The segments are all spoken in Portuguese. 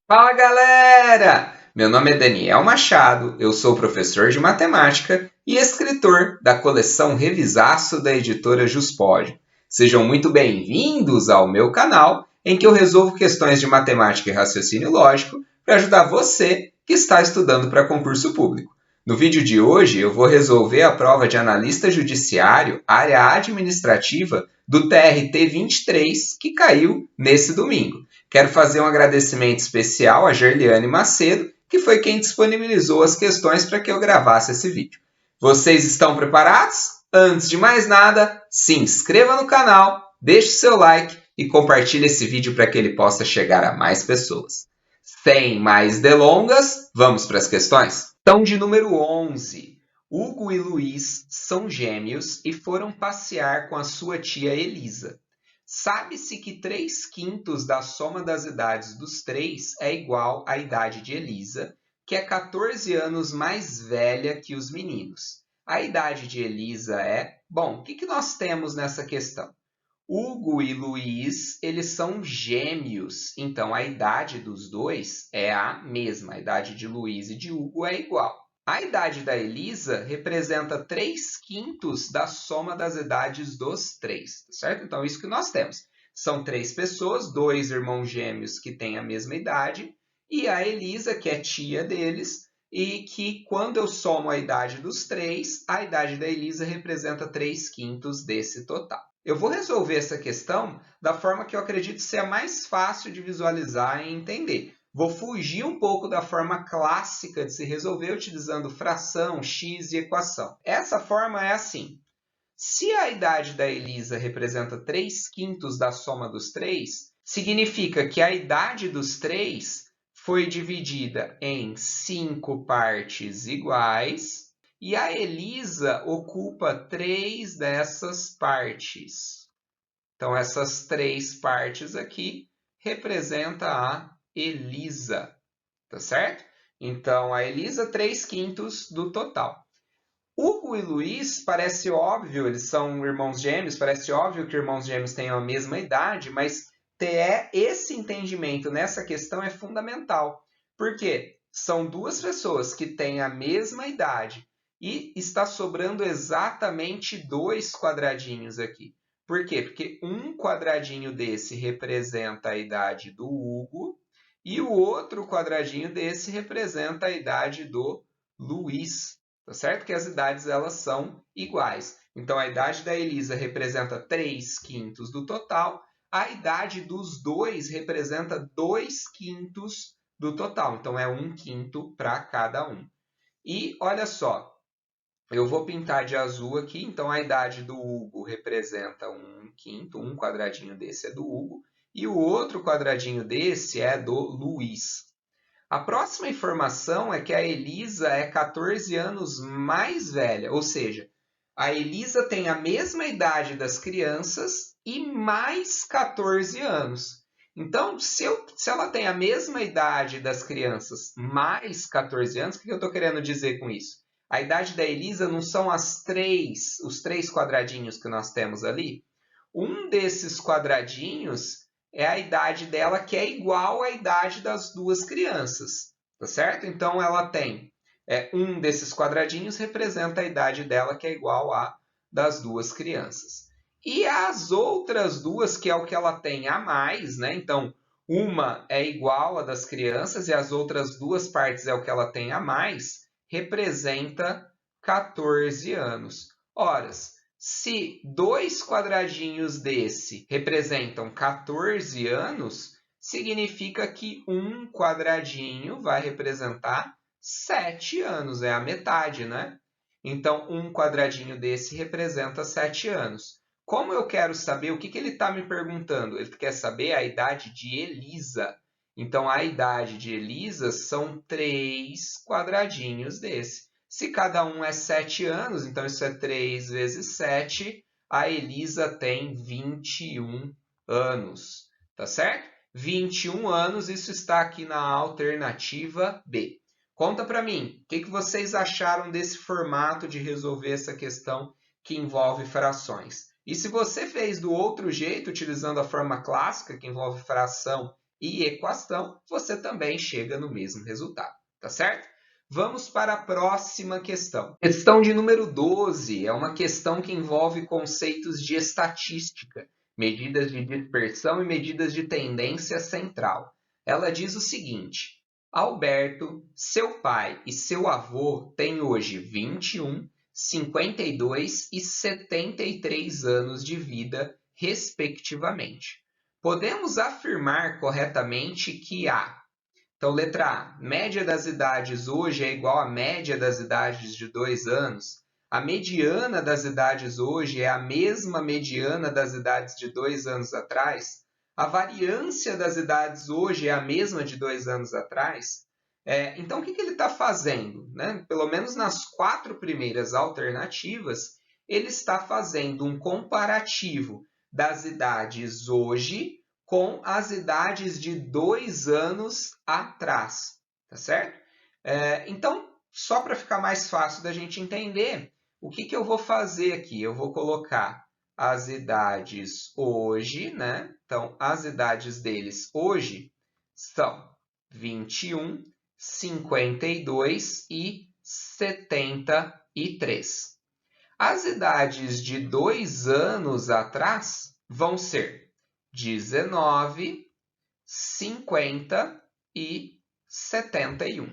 Fala galera! Meu nome é Daniel Machado, eu sou professor de matemática e escritor da coleção Revisaço da editora Juspod. Sejam muito bem-vindos ao meu canal, em que eu resolvo questões de matemática e raciocínio lógico para ajudar você que está estudando para concurso público. No vídeo de hoje, eu vou resolver a prova de analista judiciário, área administrativa, do TRT 23, que caiu nesse domingo. Quero fazer um agradecimento especial a Gerliane Macedo, que foi quem disponibilizou as questões para que eu gravasse esse vídeo. Vocês estão preparados? Antes de mais nada, se inscreva no canal, deixe seu like e compartilhe esse vídeo para que ele possa chegar a mais pessoas. Sem mais delongas, vamos para as questões? Questão de número 11. Hugo e Luiz são gêmeos e foram passear com a sua tia Elisa. Sabe-se que 3/5 da soma das idades dos três é igual à idade de Elisa, que é 14 anos mais velha que os meninos. A idade de Elisa é... Bom, o que nós temos nessa questão? Hugo e Luiz, eles são gêmeos, então a idade dos dois é a mesma. A idade de Luiz e de Hugo é igual. A idade da Elisa representa 3/5 da soma das idades dos três, certo? Então, isso que nós temos. São três pessoas, dois irmãos gêmeos que têm a mesma idade, e a Elisa, que é tia deles, e que quando eu somo a idade dos três, a idade da Elisa representa 3/5 desse total. Eu vou resolver essa questão da forma que eu acredito ser a mais fácil de visualizar e entender. Vou fugir um pouco da forma clássica de se resolver utilizando fração, x e equação. Essa forma é assim. Se a idade da Elisa representa 3/5 da soma dos três, significa que a idade dos três foi dividida em 5 partes iguais e a Elisa ocupa 3 dessas partes. Então, essas 3 partes aqui representam a Elisa, tá certo? Então, a Elisa, 3/5 do total. Hugo e Luiz, parece óbvio, eles são irmãos gêmeos, parece óbvio que irmãos gêmeos tenham a mesma idade, mas ter esse entendimento nessa questão é fundamental. Por quê? São duas pessoas que têm a mesma idade e está sobrando exatamente 2 quadradinhos aqui. Por quê? Porque um quadradinho desse representa a idade do Hugo e o outro quadradinho desse representa a idade do Luiz. Tá certo? Que as idades elas são iguais. Então, a idade da Elisa representa 3/5 do total, a idade dos dois representa 2/5 do total. Então, é 1/5 para cada um. E olha só, eu vou pintar de azul aqui. Então, a idade do Hugo representa 1/5, um quadradinho desse é do Hugo, e o outro quadradinho desse é do Luiz. A próxima informação é que a Elisa é 14 anos mais velha, ou seja, a Elisa tem a mesma idade das crianças e mais 14 anos. Então, se ela tem a mesma idade das crianças mais 14 anos, o que eu estou querendo dizer com isso? A idade da Elisa não são os três quadradinhos que nós temos ali? Um desses quadradinhos é a idade dela, que é igual à idade das duas crianças, tá certo? Então, ela tem um desses quadradinhos representa a idade dela, que é igual à das duas crianças. E as outras duas, que é o que ela tem a mais, né? Então, uma é igual à das crianças e as outras duas partes é o que ela tem a mais, representa 14 anos. Ora, se 2 quadradinhos desse representam 14 anos, significa que um quadradinho vai representar 7 anos, é a metade, né? Então, um quadradinho desse representa 7 anos. Como eu quero saber o que ele está me perguntando? Ele quer saber a idade de Elisa. Então, a idade de Elisa são 3 quadradinhos desse. Se cada um é 7 anos, então isso é 3 vezes 7, a Elisa tem 21 anos, tá certo? 21 anos, isso está aqui na alternativa B. Conta para mim, o que vocês acharam desse formato de resolver essa questão que envolve frações? E se você fez do outro jeito, utilizando a forma clássica, que envolve fração e equação, você também chega no mesmo resultado, tá certo? Vamos para a próxima questão. Questão de número 12 é uma questão que envolve conceitos de estatística, medidas de dispersão e medidas de tendência central. Ela diz o seguinte: Alberto, seu pai e seu avô têm hoje 21, 52 e 73 anos de vida, respectivamente. Podemos afirmar corretamente que a... Então, letra A, média das idades hoje é igual à média das idades de 2 anos. A mediana das idades hoje é a mesma mediana das idades de 2 anos atrás. A variância das idades hoje é a mesma de 2 anos atrás. Então, o que ele está fazendo? Né? Pelo menos nas 4 primeiras alternativas, ele está fazendo um comparativo das idades hoje com as idades de 2 anos atrás, tá certo? Então, só para ficar mais fácil da gente entender, o que eu vou fazer aqui? Eu vou colocar as idades hoje, né? Então, as idades deles hoje são 21, 52 e 73. As idades de 2 anos atrás vão ser 19, 50 e 71.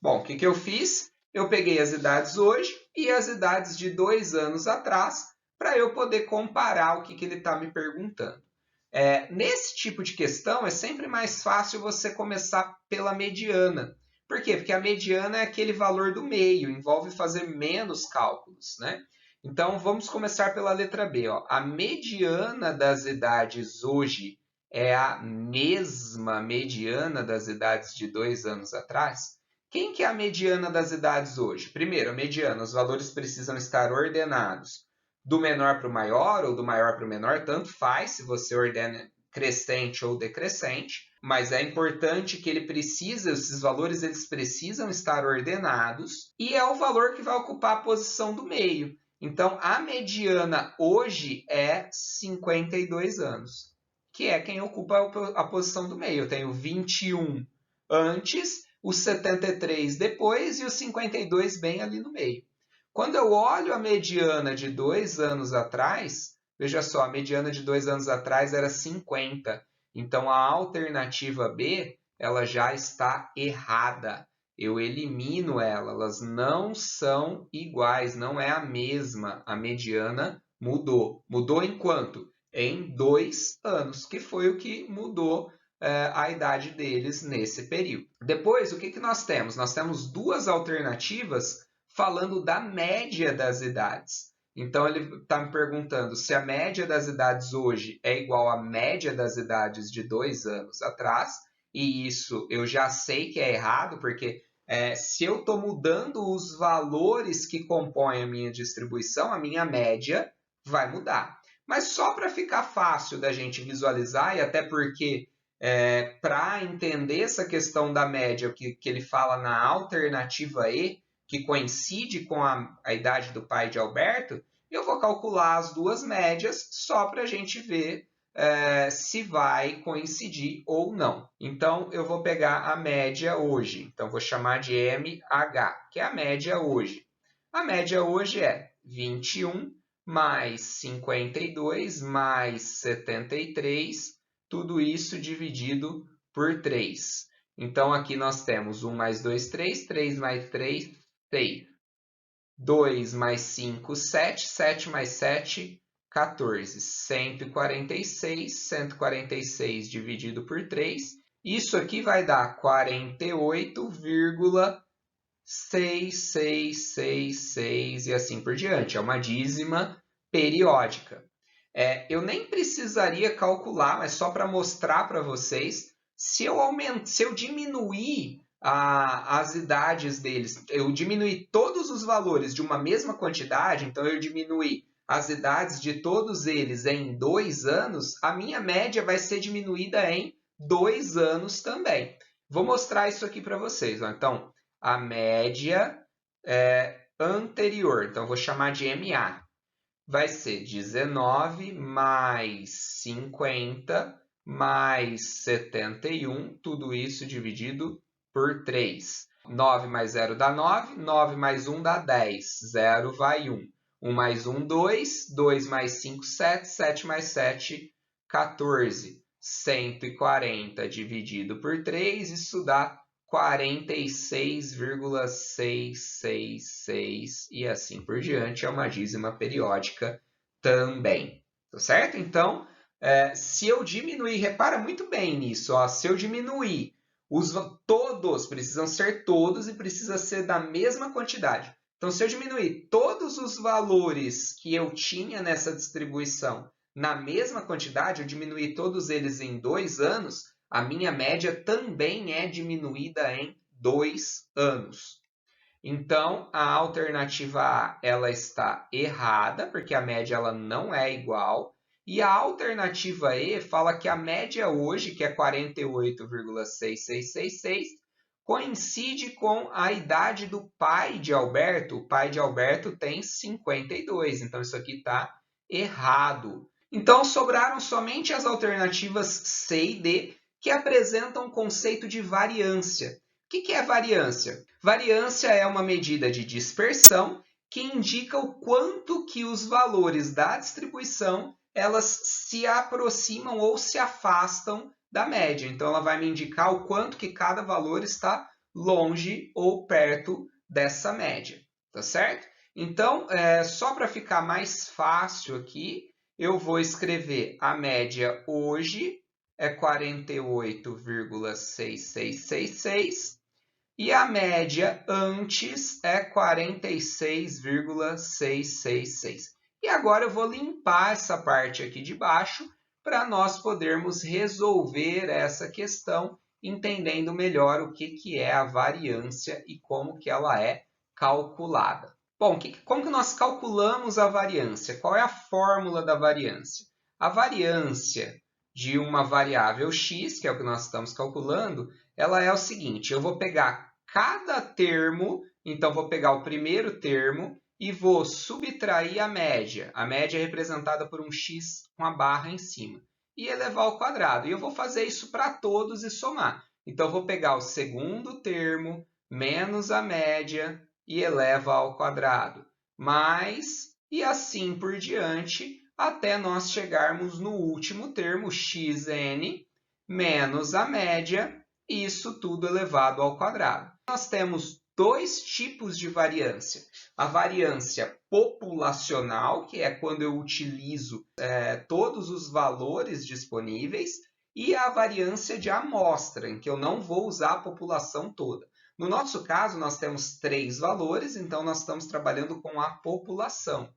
Bom, o que eu fiz? Eu peguei as idades hoje e as idades de 2 anos atrás para eu poder comparar o que ele está me perguntando. Nesse tipo de questão, é sempre mais fácil você começar pela mediana. Por quê? Porque a mediana é aquele valor do meio, envolve fazer menos cálculos, né? Então, vamos começar pela letra B. Ó. A mediana das idades hoje é a mesma mediana das idades de 2 anos atrás? Quem que é a mediana das idades hoje? Primeiro, a mediana, os valores precisam estar ordenados do menor para o maior ou do maior para o menor, tanto faz se você ordena crescente ou decrescente, mas é importante que esses valores eles precisam estar ordenados e é o valor que vai ocupar a posição do meio. Então, a mediana hoje é 52 anos, que é quem ocupa a posição do meio. Eu tenho 21 antes, os 73 depois e os 52 bem ali no meio. Quando eu olho a mediana de 2 anos atrás, veja só, a mediana de 2 anos atrás era 50. Então, a alternativa B ela já está errada. Eu elimino ela, elas não são iguais, não é a mesma. A mediana mudou. Mudou em quanto? Em 2 anos, que foi o que mudou a idade deles nesse período. Depois, o que nós temos? Nós temos duas alternativas falando da média das idades. Então, ele está me perguntando se a média das idades hoje é igual à média das idades de 2 anos atrás, e isso eu já sei que é errado, porque se eu estou mudando os valores que compõem a minha distribuição, a minha média vai mudar. Mas só para ficar fácil da gente visualizar, e até porque para entender essa questão da média que ele fala na alternativa E, que coincide com a idade do pai de Alberto, eu vou calcular as duas médias só para a gente ver se vai coincidir ou não. Então, eu vou pegar a média hoje. Então, vou chamar de MH, que é a média hoje. A média hoje é 21 mais 52 mais 73, tudo isso dividido por 3. Então, aqui nós temos 1 mais 2, 3, 3 mais 3, 6. 2 mais 5, 7. 7 mais 7, 14. 146. 146 dividido por 3. Isso aqui vai dar 48,6666 e assim por diante. É uma dízima periódica. Eu nem precisaria calcular, mas só para mostrar para vocês, se eu diminuir as idades deles, eu diminuir todos os valores de uma mesma quantidade, então eu diminuir as idades de todos eles em 2 anos, a minha média vai ser diminuída em 2 anos também. Vou mostrar isso aqui para vocês. Ó. Então, a média anterior, então vou chamar de MA, vai ser 19 mais 50 mais 71, tudo isso dividido por 3. 9 mais 0 dá 9, 9 mais 1 dá 10, 0 vai 1. 1 mais 1, 2, 2 mais 5, 7, 7 mais 7, 14. 140 dividido por 3, isso dá 46,666 e assim por diante, é uma dízima periódica também, tá certo? Então, se eu diminuir, repara muito bem nisso, ó, se eu diminuir, todos precisam ser todos e precisa ser da mesma quantidade. Então, se eu diminuir todos os valores que eu tinha nessa distribuição na mesma quantidade, eu diminuir todos eles em 2 anos, a minha média também é diminuída em 2 anos. Então, a alternativa A ela está errada, porque a média ela não é igual. E a alternativa E fala que a média hoje, que é 48,6666, coincide com a idade do pai de Alberto. O pai de Alberto tem 52, então isso aqui está errado. Então, sobraram somente as alternativas C e D, que apresentam o conceito de variância. O que é variância? Variância é uma medida de dispersão que indica o quanto que os valores da distribuição elas se aproximam ou se afastam da média. Então, ela vai me indicar o quanto que cada valor está longe ou perto dessa média, tá certo? Então, só para ficar mais fácil aqui, eu vou escrever a média hoje é 48,6666 e a média antes é 46,666. E agora eu vou limpar essa parte aqui de baixo para nós podermos resolver essa questão entendendo melhor o que é a variância e como que ela é calculada. Bom, como que nós calculamos a variância? Qual é a fórmula da variância? A variância de uma variável x, que é o que nós estamos calculando, ela é o seguinte, eu vou pegar cada termo, então vou pegar o primeiro termo e vou subtrair a média. A média é representada por um x com a barra em cima. E elevar ao quadrado. E eu vou fazer isso para todos e somar. Então, eu vou pegar o segundo termo menos a média e eleva ao quadrado. Mais, e assim por diante, até nós chegarmos no último termo, xn, menos a média, isso tudo elevado ao quadrado. Nós temos 2 tipos de variância. A variância populacional, que é quando eu utilizo todos os valores disponíveis, e a variância de amostra, em que eu não vou usar a população toda. No nosso caso, nós temos 3 valores, então nós estamos trabalhando com a população.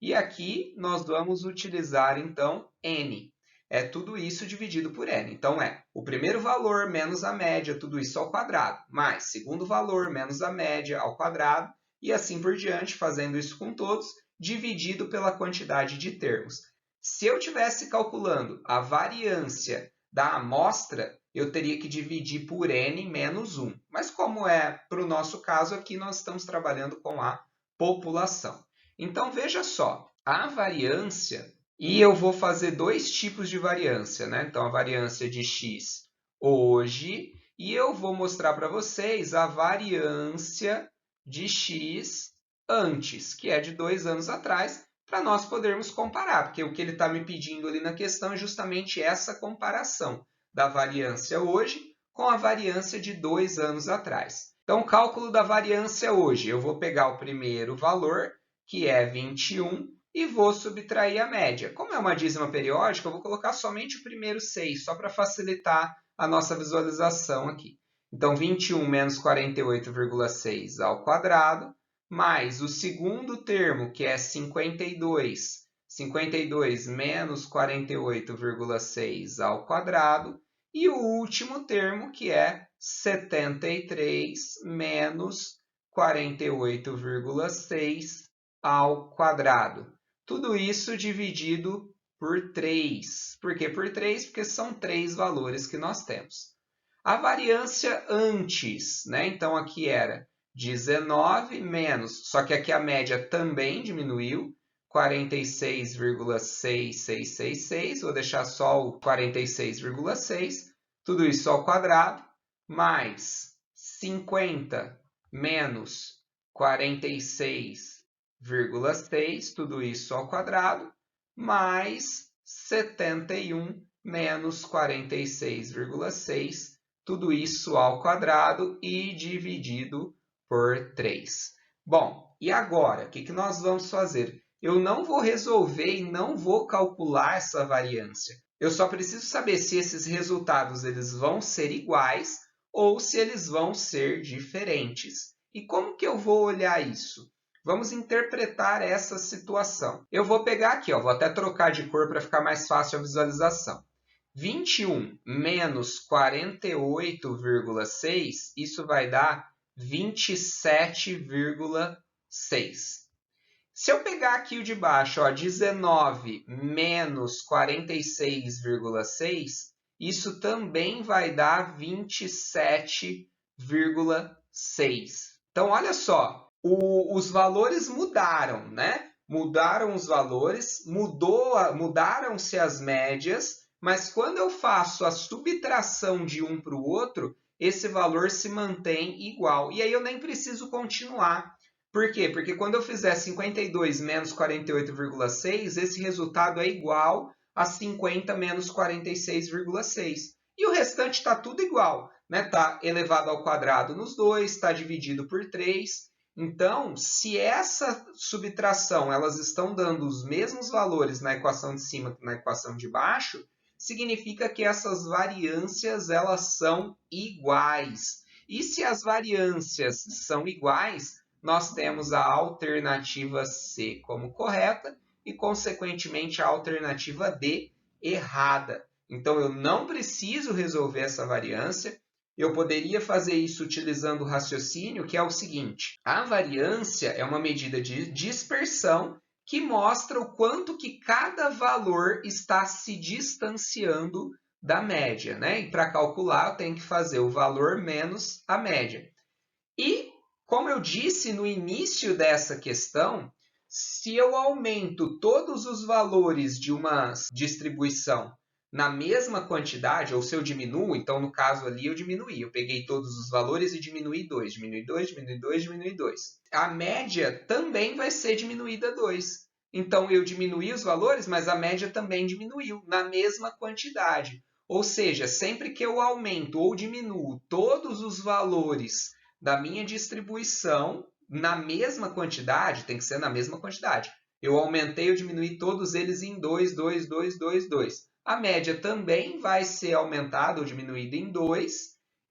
E aqui nós vamos utilizar, então, n. É tudo isso dividido por n. Então, é o primeiro valor menos a média, tudo isso ao quadrado, mais segundo valor menos a média ao quadrado, e assim por diante, fazendo isso com todos, dividido pela quantidade de termos. Se eu estivesse calculando a variância da amostra, eu teria que dividir por n menos 1. Mas como é para o nosso caso aqui, nós estamos trabalhando com a população. Então, veja só, a variância, e eu vou fazer 2 tipos de variância, né? Então, a variância de x hoje, e eu vou mostrar para vocês a variância de x antes, que é de 2 anos atrás, para nós podermos comparar, porque o que ele está me pedindo ali na questão é justamente essa comparação da variância hoje com a variância de 2 anos atrás. Então, o cálculo da variância hoje, eu vou pegar o primeiro valor, que é 21, e vou subtrair a média. Como é uma dízima periódica, eu vou colocar somente o primeiro 6, só para facilitar a nossa visualização aqui. Então, 21 menos 48,6 ao quadrado, mais o segundo termo, que é 52. 52 menos 48,6 ao quadrado. E o último termo, que é 73 menos 48,6 ao quadrado. Tudo isso dividido por 3. Por que por 3? Porque são 3 valores que nós temos. A variância antes, né? Então, aqui era 19 menos, só que aqui a média também diminuiu, 46,6666, vou deixar só o 46,6, tudo isso ao quadrado, mais 50 menos 46,6, tudo isso ao quadrado, mais 71 menos 46,6, tudo isso ao quadrado e dividido por 3. Bom, e agora, o que nós vamos fazer? Eu não vou resolver e não vou calcular essa variância. Eu só preciso saber se esses resultados eles vão ser iguais ou se eles vão ser diferentes. E como que eu vou olhar isso? Vamos interpretar essa situação. Eu vou pegar aqui, vou até trocar de cor para ficar mais fácil a visualização. 21 menos 48,6, isso vai dar 27,6. Se eu pegar aqui o de baixo, 19 menos 46,6, isso também vai dar 27,6. Então, olha só, os valores mudaram, né? Mudaram os valores, mudaram-se as médias, mas quando eu faço a subtração de um para o outro, esse valor se mantém igual. E aí eu nem preciso continuar. Por quê? Porque quando eu fizer 52 menos 48,6, esse resultado é igual a 50 menos 46,6. E o restante está tudo igual, né? Está elevado ao quadrado nos dois, está dividido por 3. Então, se essa subtração elas estão dando os mesmos valores na equação de cima que na equação de baixo, significa que essas variâncias elas são iguais. E se as variâncias são iguais, nós temos a alternativa C como correta e, consequentemente, a alternativa D errada. Então, eu não preciso resolver essa variância. Eu poderia fazer isso utilizando o raciocínio, que é o seguinte. A variância é uma medida de dispersão que mostra o quanto que cada valor está se distanciando da média, né? E para calcular, eu tenho que fazer o valor menos a média. E como eu disse no início dessa questão, se eu aumento todos os valores de uma distribuição na mesma quantidade, ou se eu diminuo, então no caso ali eu diminuí, eu peguei todos os valores e diminui 2, diminui 2, diminui 2, diminui 2. A média também vai ser diminuída 2. Então eu diminuí os valores, mas a média também diminuiu na mesma quantidade. Ou seja, sempre que eu aumento ou diminuo todos os valores da minha distribuição na mesma quantidade, tem que ser na mesma quantidade. Eu aumentei ou diminuí todos eles em 2, 2, 2, 2, 2. A média também vai ser aumentada ou diminuída em 2.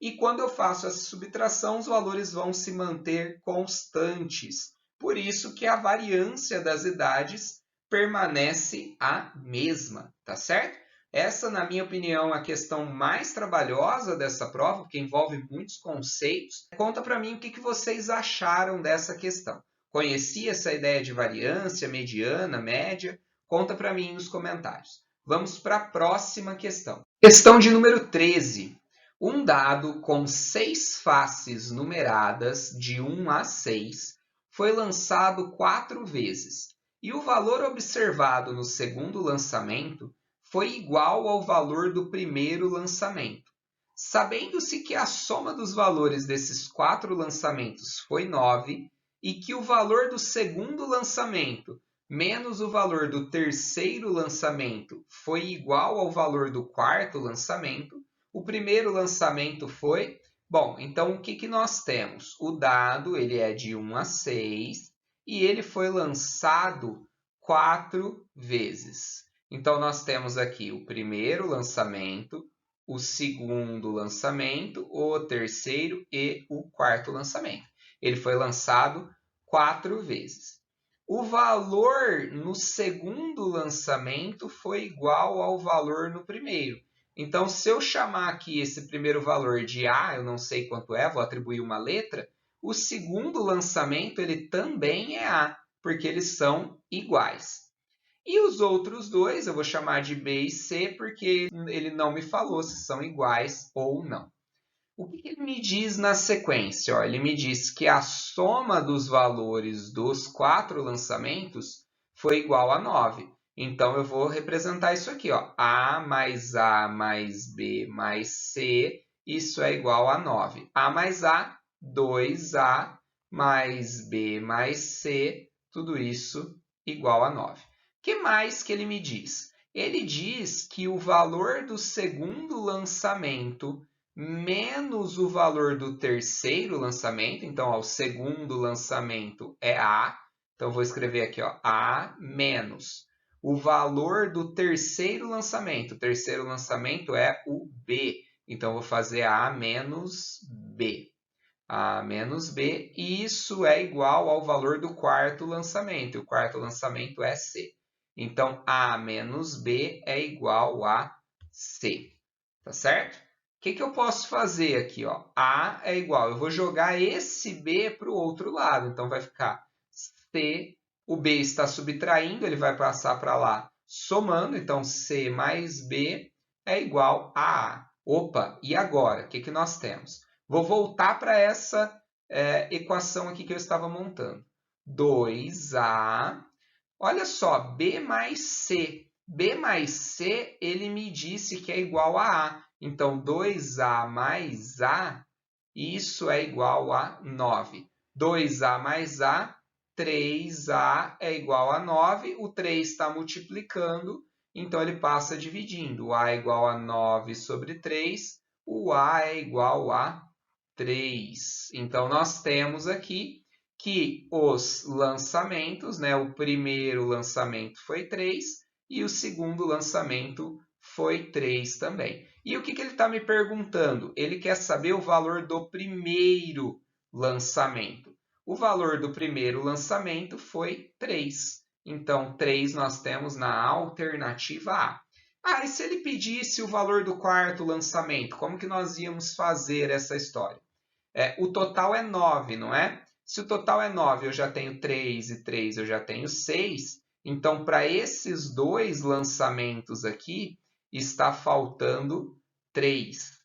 E quando eu faço essa subtração, os valores vão se manter constantes. Por isso que a variância das idades permanece a mesma, tá certo? Essa, na minha opinião, é a questão mais trabalhosa dessa prova, porque envolve muitos conceitos. Conta para mim o que vocês acharam dessa questão. Conhecia essa ideia de variância, mediana, média? Conta para mim nos comentários. Vamos para a próxima questão. Questão de número 13. Um dado com 6 faces numeradas de 1 a 6 foi lançado 4 vezes, e o valor observado no segundo lançamento foi igual ao valor do primeiro lançamento. Sabendo-se que a soma dos valores desses 4 lançamentos foi 9 e que o valor do segundo lançamento menos o valor do terceiro lançamento foi igual ao valor do quarto lançamento, o primeiro lançamento foi... Bom, então o que nós temos? O dado ele é de 1 a 6 e ele foi lançado 4 vezes. Então, nós temos aqui o primeiro lançamento, o segundo lançamento, o terceiro e o quarto lançamento. Ele foi lançado 4 vezes. O valor no segundo lançamento foi igual ao valor no primeiro. Então, se eu chamar aqui esse primeiro valor de A, eu não sei quanto é, vou atribuir uma letra, o segundo lançamento ele também é A, porque eles são iguais. E os outros dois eu vou chamar de B e C, porque ele não me falou se são iguais ou não. O que ele me diz na sequência? Ele me diz que a soma dos valores dos 4 lançamentos foi igual a 9. Então, eu vou representar isso aqui, ó. A mais B mais C, isso é igual a 9. A mais A, 2A mais B mais C, tudo isso igual a 9. O que mais que ele me diz? Ele diz que o valor do segundo lançamento menos o valor do terceiro lançamento, então ó, o segundo lançamento é A, então eu vou escrever aqui ó, A menos o valor do terceiro lançamento. O terceiro lançamento é o B, então eu vou fazer A menos B. A menos B, e isso é igual ao valor do quarto lançamento. O quarto lançamento é C. Então, A menos B é igual a C. Tá certo? O que eu posso fazer aqui? Ó? A é igual, eu vou jogar esse B para o outro lado. Então, vai ficar C, o B está subtraindo, ele vai passar para lá somando. Então, C mais B é igual a A. Opa, e agora? O que nós temos? Vou voltar para essa equação aqui que eu estava montando. 2A, olha só, B mais C. B mais C, ele me disse que é igual a A. Então, 2A mais A, isso é igual a 9. 2A mais A, 3A é igual a 9. O 3 está multiplicando, então ele passa dividindo. O A é igual a 9 sobre 3. O A é igual a 3. Então, nós temos aqui que os lançamentos, né, o primeiro lançamento foi 3 e o segundo lançamento foi 3 também. E o que ele está me perguntando? Ele quer saber o valor do primeiro lançamento. O valor do primeiro lançamento foi 3. Então, 3 nós temos na alternativa A. Ah, e se ele pedisse o valor do quarto lançamento, como que nós íamos fazer essa história? O total é 9, não é? Se o total é 9, eu já tenho 3 e 3 eu já tenho 6. Então, para esses dois lançamentos aqui, está faltando 3.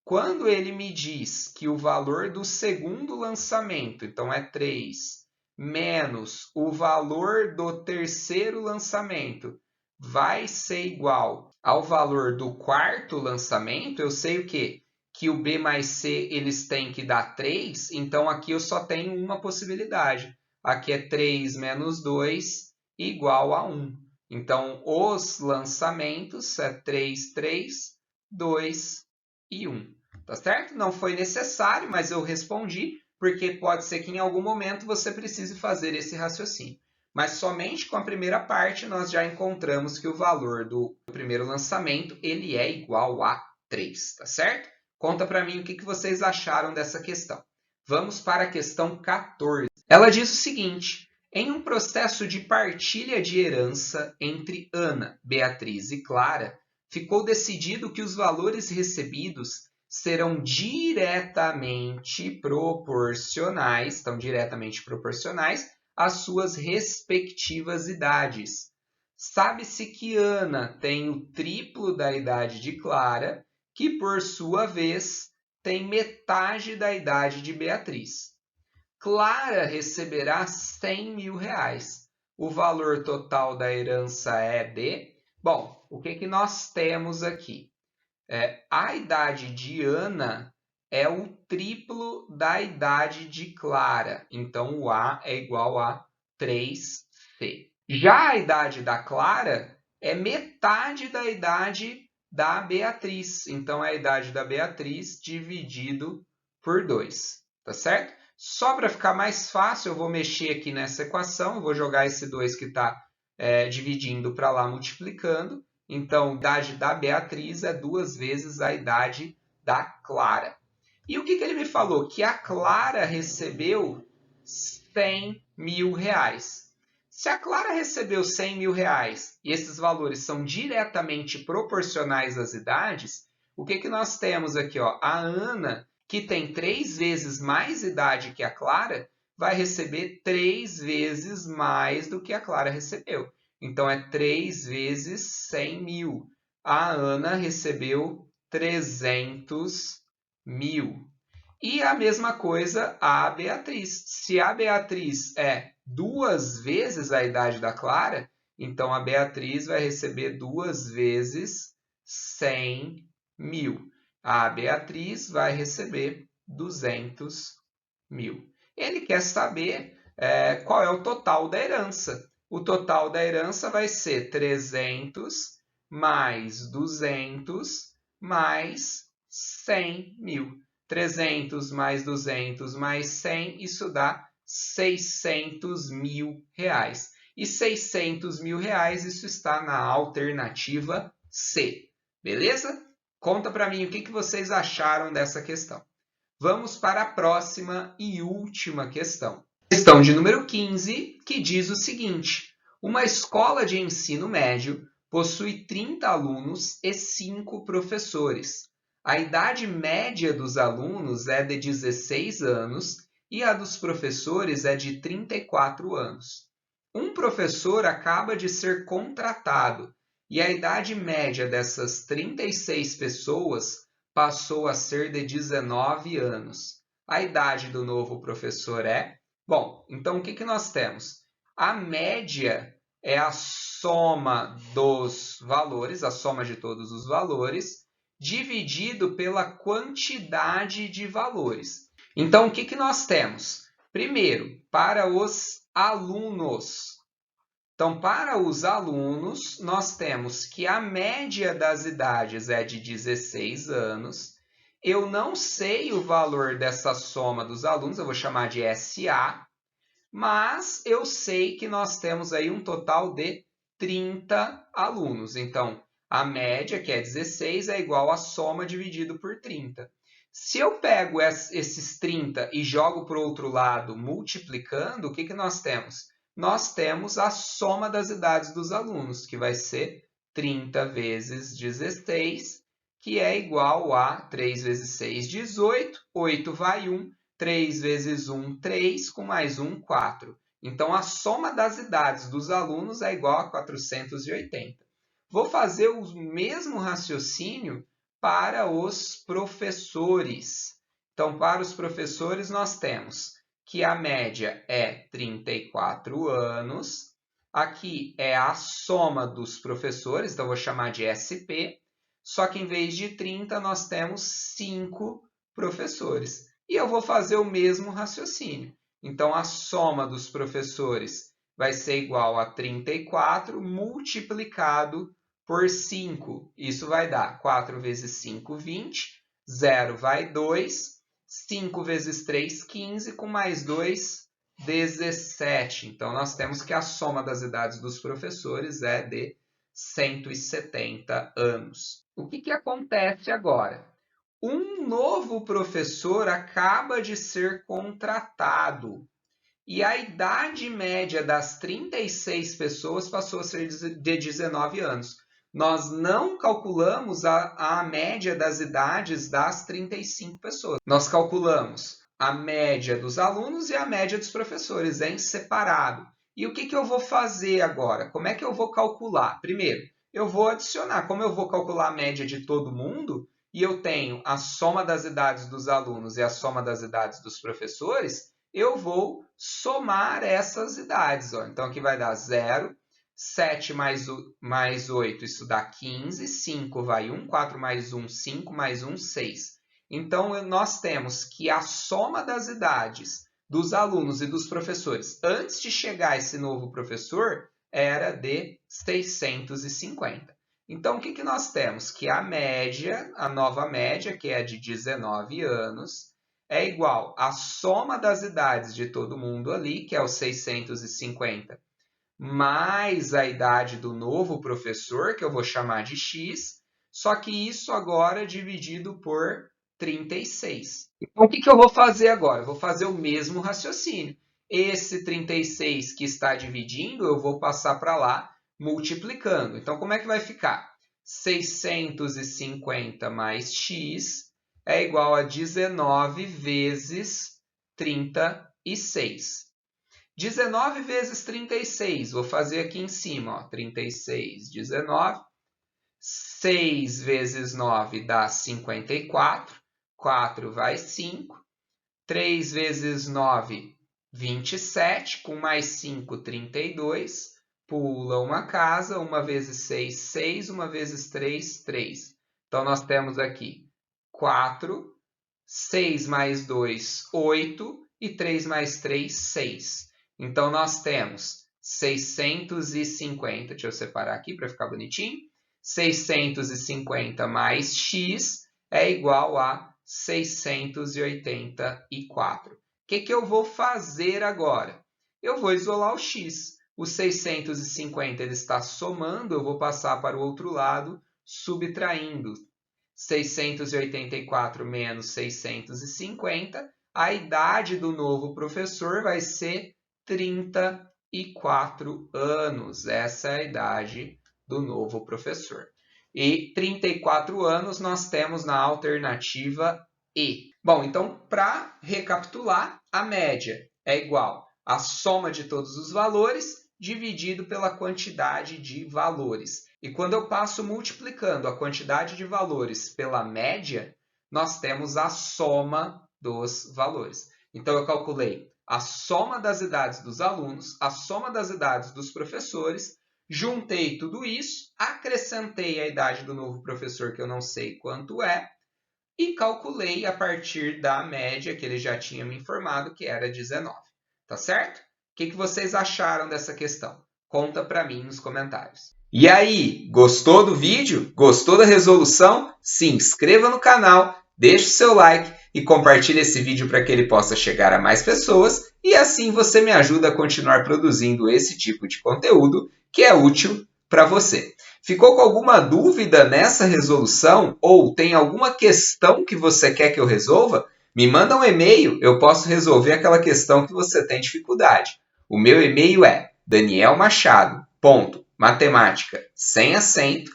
Quando ele me diz que o valor do segundo lançamento, então é 3, menos o valor do terceiro lançamento, vai ser igual ao valor do quarto lançamento, eu sei o quê? Que o B mais C eles têm que dar 3, então aqui eu só tenho uma possibilidade. Aqui é 3 menos 2 igual a 1. Então, os lançamentos é 3, 3, 2 e 1. Tá certo? Não foi necessário, mas eu respondi, porque pode ser que em algum momento você precise fazer esse raciocínio. Mas somente com a primeira parte nós já encontramos que o valor do primeiro lançamento ele é igual a 3, tá certo? Conta para mim o que vocês acharam dessa questão. Vamos para a questão 14. Ela diz o seguinte: em um processo de partilha de herança entre Ana, Beatriz e Clara, ficou decidido que os valores recebidos serão diretamente proporcionais, às suas respectivas idades. Sabe-se que Ana tem o triplo da idade de Clara, que por sua vez tem metade da idade de Beatriz. Clara receberá 100 mil reais. O valor total da herança é de... Bom, o que nós temos aqui? A idade de Ana é o triplo da idade de Clara. Então, o A é igual a 3C. Já a idade da Clara é metade da idade da Beatriz. Então, é a idade da Beatriz dividido por 2. Tá certo? Só para ficar mais fácil, eu vou mexer aqui nessa equação. Eu vou jogar esse 2 que está dividindo para lá, multiplicando. Então, a idade da Beatriz é 2 vezes a idade da Clara. E o que ele me falou? Que a Clara recebeu 100 mil reais. Se a Clara recebeu 100 mil reais e esses valores são diretamente proporcionais às idades, o que nós temos aqui? Ó? A Ana, que tem 3 vezes mais idade que a Clara, vai receber 3 vezes mais do que a Clara recebeu. Então, é 3 vezes 100 mil. A Ana recebeu 300 mil. E a mesma coisa a Beatriz. Se a Beatriz é 2 vezes a idade da Clara, então a Beatriz vai receber 2 vezes 100 mil. A Beatriz vai receber 200 mil. Ele quer saber qual é o total da herança. O total da herança vai ser 300 mais 200 mais 100 mil. 300 mais 200 mais 100, isso dá 600 mil reais. E 600 mil reais, isso está na alternativa C. Beleza? Conta para mim o que vocês acharam dessa questão. Vamos para a próxima e última questão. Questão de número 15, que diz o seguinte: uma escola de ensino médio possui 30 alunos e 5 professores. A idade média dos alunos é de 16 anos e a dos professores é de 34 anos. Um professor acaba de ser contratado e a idade média dessas 36 pessoas passou a ser de 19 anos. A idade do novo professor é... Bom, então o que nós temos? A média é a soma dos valores, a soma de todos os valores, dividido pela quantidade de valores. Então, o que nós temos? Primeiro, para os alunos. Então, para os alunos, nós temos que a média das idades é de 16 anos. Eu não sei o valor dessa soma dos alunos, eu vou chamar de SA, mas eu sei que nós temos aí um total de 30 alunos. Então, a média, que é 16, é igual à soma dividido por 30. Se eu pego esses 30 e jogo para o outro lado, multiplicando, o que nós temos? Nós temos a soma das idades dos alunos, que vai ser 30 vezes 16, que é igual a 3 vezes 6, 18, 8 vai 1, 3 vezes 1, 3, com mais 1, 4. Então, a soma das idades dos alunos é igual a 480. Vou fazer o mesmo raciocínio para os professores. Então, para os professores, nós temos que a média é 34 anos. Aqui é a soma dos professores, então vou chamar de SP. Só que em vez de 30, nós temos 5 professores. E eu vou fazer o mesmo raciocínio. Então, a soma dos professores vai ser igual a 34 multiplicado por 5. Isso vai dar 4 vezes 5, 20. 0 vai 2. 5 vezes 3, 15, com mais 2, 17. Então, nós temos que a soma das idades dos professores é de 170 anos. O que acontece agora? Um novo professor acaba de ser contratado e a idade média das 36 pessoas passou a ser de 19 anos. Nós não calculamos a média das idades das 35 pessoas. Nós calculamos a média dos alunos e a média dos professores em separado. E o que eu vou fazer agora? Como é que eu vou calcular? Primeiro, eu vou adicionar. Como eu vou calcular a média de todo mundo, e eu tenho a soma das idades dos alunos e a soma das idades dos professores, eu vou somar essas idades. Ó. Então, aqui vai dar 0, 7 mais 8, isso dá 15, 5 vai 1, 4 mais 1, 5 mais 1, 6. Então, nós temos que a soma das idades dos alunos e dos professores, antes de chegar esse novo professor, era de 650. Então, o que nós temos? Que a média, a nova média, que é de 19 anos, é igual à soma das idades de todo mundo ali, que é os 650, mais a idade do novo professor, que eu vou chamar de X, só que isso agora é dividido por 36. Então, o que eu vou fazer agora? Eu vou fazer o mesmo raciocínio. Esse 36 que está dividindo, eu vou passar para lá, multiplicando. Então, como é que vai ficar? 650 mais x é igual a 19 vezes 36. 19 vezes 36, vou fazer aqui em cima, ó, 36, 19. 6 vezes 9 dá 54, 4 vai 5. 3 vezes 9 27, com mais 5, 32. Pula uma casa, 1 vezes 6, 6, 1 vezes 3, 3. Então, nós temos aqui 4, 6 mais 2, 8, e 3 mais 3, 6. Então, nós temos 650, deixa eu separar aqui para ficar bonitinho, 650 mais x é igual a 684. O que eu vou fazer agora? Eu vou isolar o x. O 650 ele está somando, eu vou passar para o outro lado, subtraindo. 684 menos 650, a idade do novo professor vai ser 34 anos. Essa é a idade do novo professor. E 34 anos nós temos na alternativa E. Bom, então, para recapitular, a média é igual à soma de todos os valores dividido pela quantidade de valores. E quando eu passo multiplicando a quantidade de valores pela média, nós temos a soma dos valores. Então, eu calculei a soma das idades dos alunos, a soma das idades dos professores, juntei tudo isso, acrescentei a idade do novo professor, que eu não sei quanto é, e calculei a partir da média que ele já tinha me informado, que era 19. Tá certo? O que vocês acharam dessa questão? Conta para mim nos comentários. E aí, gostou do vídeo? Gostou da resolução? Se inscreva no canal, deixe o seu like e compartilhe esse vídeo para que ele possa chegar a mais pessoas e assim você me ajuda a continuar produzindo esse tipo de conteúdo que é útil para você. Ficou com alguma dúvida nessa resolução ou tem alguma questão que você quer que eu resolva? Me manda um e-mail, eu posso resolver aquela questão que você tem dificuldade. O meu e-mail é danielmachado.matemática sem acento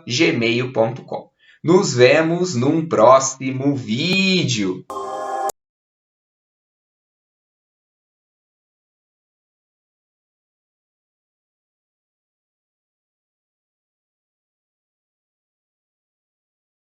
@gmail.com. Nos vemos num próximo vídeo.